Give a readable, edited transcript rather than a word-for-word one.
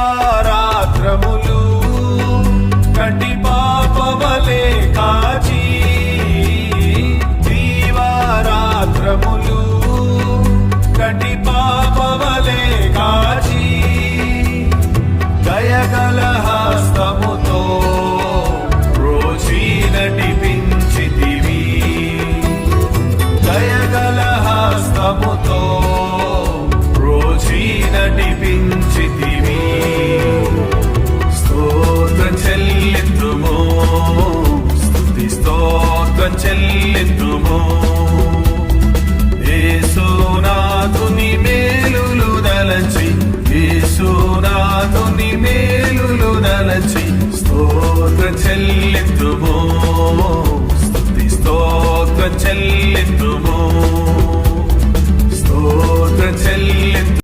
దీవారాత్రములు కటి పాపవలే కాచి దీవారాత్రములు కటి పాపవలే కాచి దయగల హస్తముతో రోచి నడిపించితివి దయగల హస్తముతో రోచి నడిపించితివి స్తోత్రం చెల్లింతుము స్తుతి స్తోత్రం చెల్లింతుము యేసునాథుని మేలులు దలచి యేసునాథుని మేలులు దలచి స్తోత్రం చెల్లింతుము స్తుతి స్తోత్రం చెల్లింతుము